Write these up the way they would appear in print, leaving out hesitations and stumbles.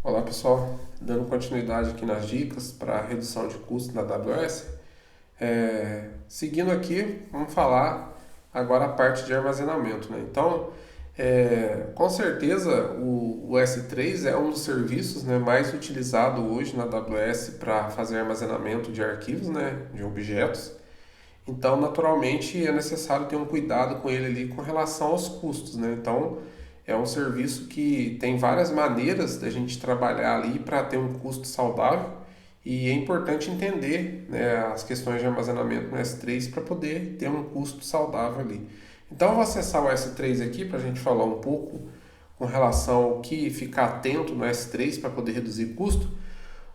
Olá pessoal, dando continuidade aqui nas dicas para redução de custos na AWS. Seguindo aqui, vamos falar agora a parte de armazenamento, né? Então, com certeza o S3 é um dos serviços, né, mais utilizado hoje na AWS para fazer armazenamento de arquivos, né, de objetos. Então, naturalmente, é necessário ter um cuidado com ele ali com relação aos custos, né? Então, é um serviço que tem várias maneiras da gente trabalhar ali para ter um custo saudável e é importante entender, né, as questões de armazenamento no S3 para poder ter um custo saudável ali. Então, eu vou acessar o S3 aqui para a gente falar um pouco com relação ao que ficar atento no S3 para poder reduzir custo.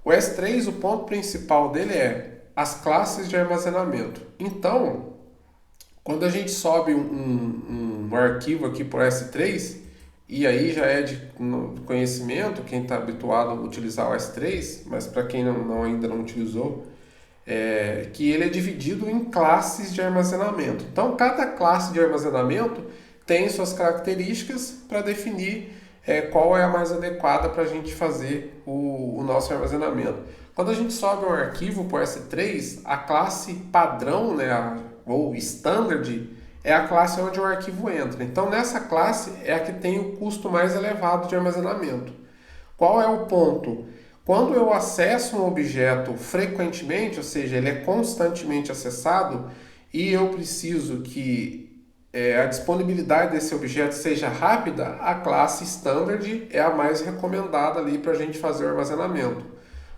O S3, o ponto principal dele é as classes de armazenamento. Então, quando a gente sobe um arquivo aqui por S3, e aí já é de conhecimento, quem está habituado a utilizar o S3, mas para quem ainda não utilizou, que ele é dividido em classes de armazenamento. Então, cada classe de armazenamento tem suas características para definir qual é a mais adequada para a gente fazer o nosso armazenamento. Quando a gente sobe um arquivo para o S3, a classe padrão, né, ou standard, é a classe onde o arquivo entra. Então, nessa classe é a que tem o custo mais elevado de armazenamento. Qual é o ponto? Quando eu acesso um objeto frequentemente, ou seja, ele é constantemente acessado, e eu preciso que a disponibilidade desse objeto seja rápida, a classe Standard é a mais recomendada ali para a gente fazer o armazenamento,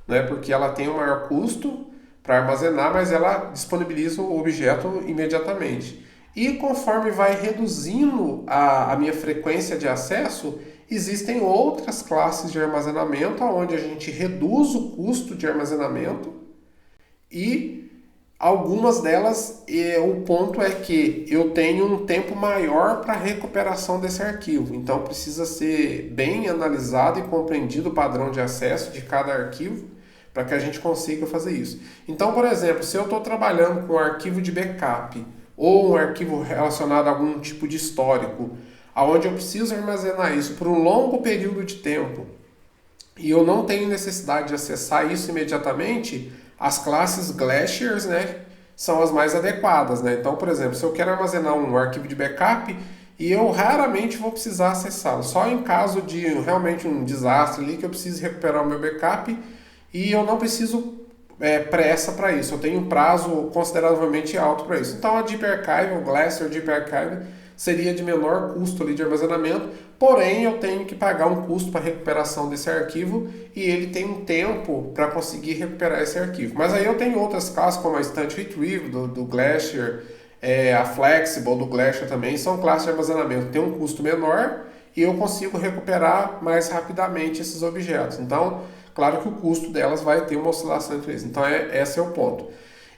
né? Porque ela tem o maior custo para armazenar, mas ela disponibiliza o objeto imediatamente. E conforme vai reduzindo a minha frequência de acesso, existem outras classes de armazenamento onde a gente reduz o custo de armazenamento e algumas delas, o ponto é que eu tenho um tempo maior para recuperação desse arquivo. Então precisa ser bem analisado e compreendido o padrão de acesso de cada arquivo para que a gente consiga fazer isso. Então, por exemplo, se eu estou trabalhando com um arquivo de backup ou um arquivo relacionado a algum tipo de histórico, aonde eu preciso armazenar isso por um longo período de tempo e eu não tenho necessidade de acessar isso imediatamente, as classes Glaciers, né, são as mais adequadas, né? Então, por exemplo, se eu quero armazenar um arquivo de backup e eu raramente vou precisar acessá-lo, só em caso de realmente um desastre ali que eu preciso recuperar o meu backup e eu não preciso pressa para isso, eu tenho um prazo consideravelmente alto para isso. Então, a Deep Archive, o Glacier Deep Archive, seria de menor custo ali de armazenamento, porém eu tenho que pagar um custo para recuperação desse arquivo e ele tem um tempo para conseguir recuperar esse arquivo. Mas aí eu tenho outras classes como a Instant Retrieve do Glacier, a Flexible do Glacier também, são classes de armazenamento, tem um custo menor e eu consigo recuperar mais rapidamente esses objetos. Então, claro que o custo delas vai ter uma oscilação entre eles. Então, esse é o ponto.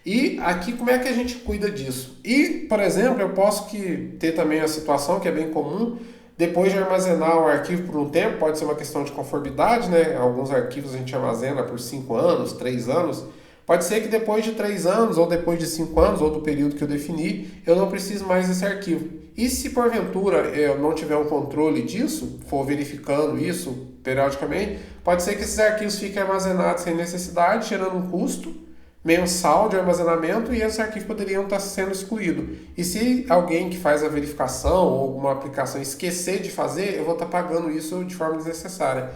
E aqui como é que a gente cuida disso? E, por exemplo, eu posso ter também a situação que é bem comum, depois de armazenar o arquivo por um tempo, pode ser uma questão de conformidade, né? Alguns arquivos a gente armazena por 5 anos, 3 anos. Pode ser que depois de 3 anos, ou depois de 5 anos, ou do período que eu defini, eu não preciso mais desse arquivo. E se porventura eu não tiver um controle disso, for verificando isso periodicamente, pode ser que esses arquivos fiquem armazenados sem necessidade, gerando um custo mensal de armazenamento e esse arquivo poderiam estar sendo excluído. E se alguém que faz a verificação ou alguma aplicação esquecer de fazer, eu vou estar pagando isso de forma desnecessária.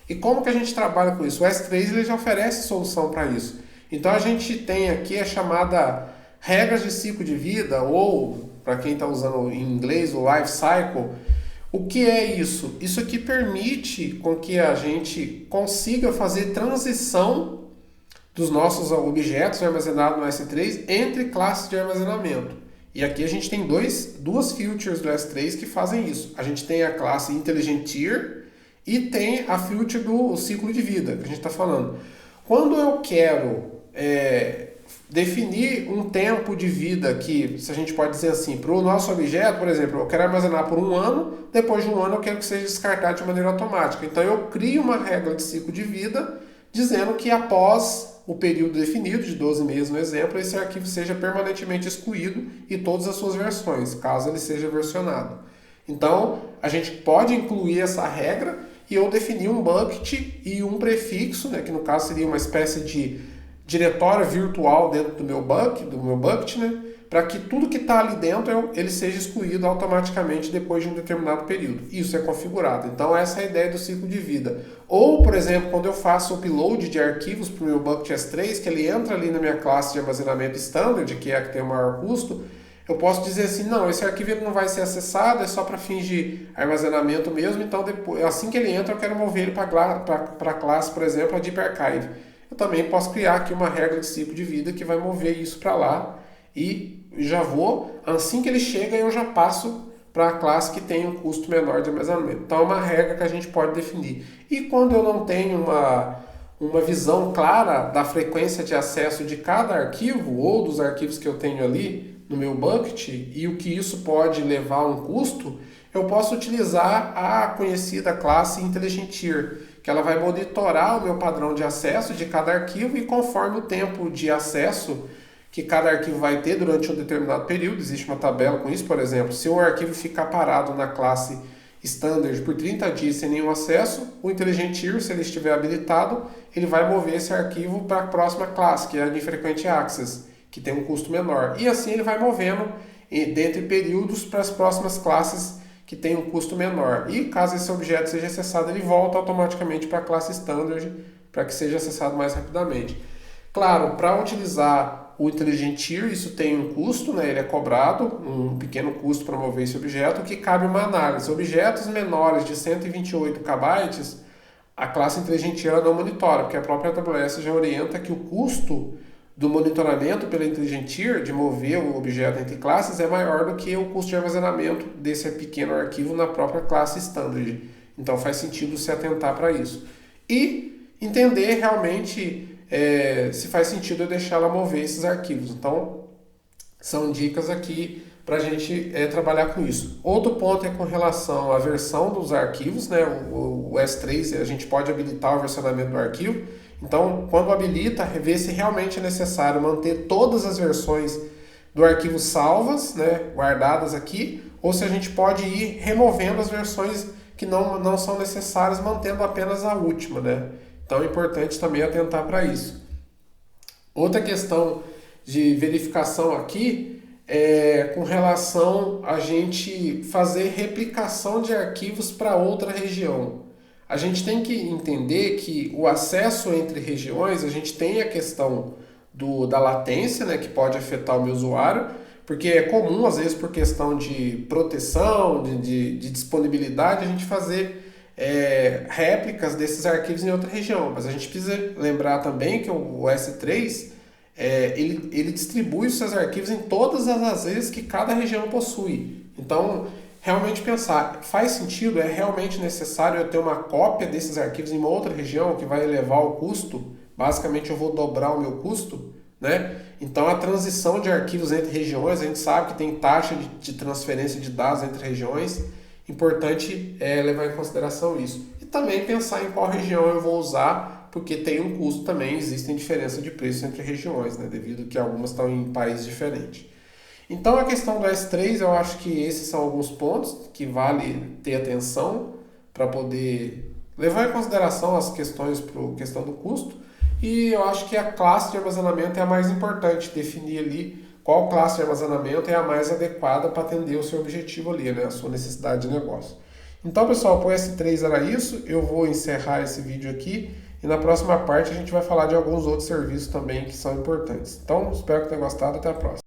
E como que a gente trabalha com isso? O S3 ele já oferece solução para isso. Então a gente tem aqui a chamada regras de ciclo de vida, ou para quem está usando em inglês o life cycle. O que é isso? Isso aqui permite com que a gente consiga fazer transição dos nossos objetos armazenados no S3 entre classes de armazenamento. E aqui a gente tem duas features do S3 que fazem isso. A gente tem a classe Intelligent Tier e tem a feature do ciclo de vida, que a gente está falando. Quando eu quero definir um tempo de vida que, se a gente pode dizer assim, para o nosso objeto, por exemplo, eu quero armazenar por um ano, depois de um ano eu quero que seja descartado de maneira automática. Então eu crio uma regra de ciclo de vida dizendo que após o período definido, de 12 meses no exemplo, esse arquivo seja permanentemente excluído e todas as suas versões, caso ele seja versionado. Então, a gente pode incluir essa regra e eu definir um bucket e um prefixo, né, que no caso seria uma espécie de diretório virtual dentro do meu bucket, né, para que tudo que está ali dentro ele seja excluído automaticamente depois de um determinado período. Isso é configurado. Então essa é a ideia do ciclo de vida. Ou, por exemplo, quando eu faço o upload de arquivos para o meu bucket S3, que ele entra ali na minha classe de armazenamento standard, que é a que tem o maior custo, eu posso dizer assim, não, esse arquivo ele não vai ser acessado, é só para fins de armazenamento mesmo, então depois, assim que ele entra eu quero mover ele para a classe, por exemplo, a Deep Archive. Eu também posso criar aqui uma regra de ciclo de vida que vai mover isso para lá e já vou, assim que ele chega, eu já passo para a classe que tem um custo menor de armazenamento. Então é uma regra que a gente pode definir. E quando eu não tenho uma visão clara da frequência de acesso de cada arquivo ou dos arquivos que eu tenho ali no meu bucket e o que isso pode levar a um custo, eu posso utilizar a conhecida classe IntelligentIR, que ela vai monitorar o meu padrão de acesso de cada arquivo e conforme o tempo de acesso que cada arquivo vai ter durante um determinado período, existe uma tabela com isso, por exemplo, se um arquivo ficar parado na classe standard por 30 dias sem nenhum acesso, o IntelligentIR, se ele estiver habilitado, ele vai mover esse arquivo para a próxima classe, que é a de Frequent Access, que tem um custo menor. E assim ele vai movendo dentre períodos para as próximas classes que tem um custo menor. E caso esse objeto seja acessado, ele volta automaticamente para a classe standard, para que seja acessado mais rapidamente. Claro, para utilizar o IntelligentIR, isso tem um custo, né? Ele é cobrado, um pequeno custo para mover esse objeto, que cabe uma análise. Objetos menores de 128 KB, a classe IntelligentIR não monitora, porque a própria AWS já orienta que o custo do monitoramento pela IntelligentIR, de mover o objeto entre classes, é maior do que o custo de armazenamento desse pequeno arquivo na própria classe standard. Então faz sentido se atentar para isso. E entender realmente se faz sentido eu deixar ela mover esses arquivos. Então, são dicas aqui para a gente trabalhar com isso. Outro ponto é com relação à versão dos arquivos, né? O S3, a gente pode habilitar o versionamento do arquivo. Então, quando habilita, ver se realmente é necessário manter todas as versões do arquivo salvas, né? Guardadas aqui, ou se a gente pode ir removendo as versões que não são necessárias, mantendo apenas a última, né? Então é importante também atentar para isso. Outra questão de verificação aqui é com relação a gente fazer replicação de arquivos para outra região. A gente tem que entender que o acesso entre regiões, a gente tem a questão da latência, né, que pode afetar o meu usuário, porque é comum, às vezes, por questão de proteção, de disponibilidade, a gente fazer réplicas desses arquivos em outra região, mas a gente precisa lembrar também que o S3 ele distribui os seus arquivos em todas as vezes que cada região possui. Então, realmente pensar, faz sentido, é realmente necessário eu ter uma cópia desses arquivos em uma outra região que vai elevar o custo? Basicamente eu vou dobrar o meu custo, né? Então a transição de arquivos entre regiões, a gente sabe que tem taxa de transferência de dados entre regiões. Importante levar em consideração isso. E também pensar em qual região eu vou usar, porque tem um custo também, existem diferença de preço entre regiões, né, devido que algumas estão em países diferentes. Então a questão do S3, eu acho que esses são alguns pontos que vale ter atenção para poder levar em consideração as questões para a questão do custo. E eu acho que a classe de armazenamento é a mais importante, definir ali qual classe de armazenamento é a mais adequada para atender o seu objetivo ali, né? A sua necessidade de negócio. Então, pessoal, para o S3 era isso. Eu vou encerrar esse vídeo aqui e na próxima parte a gente vai falar de alguns outros serviços também que são importantes. Então, espero que tenham gostado. Até a próxima.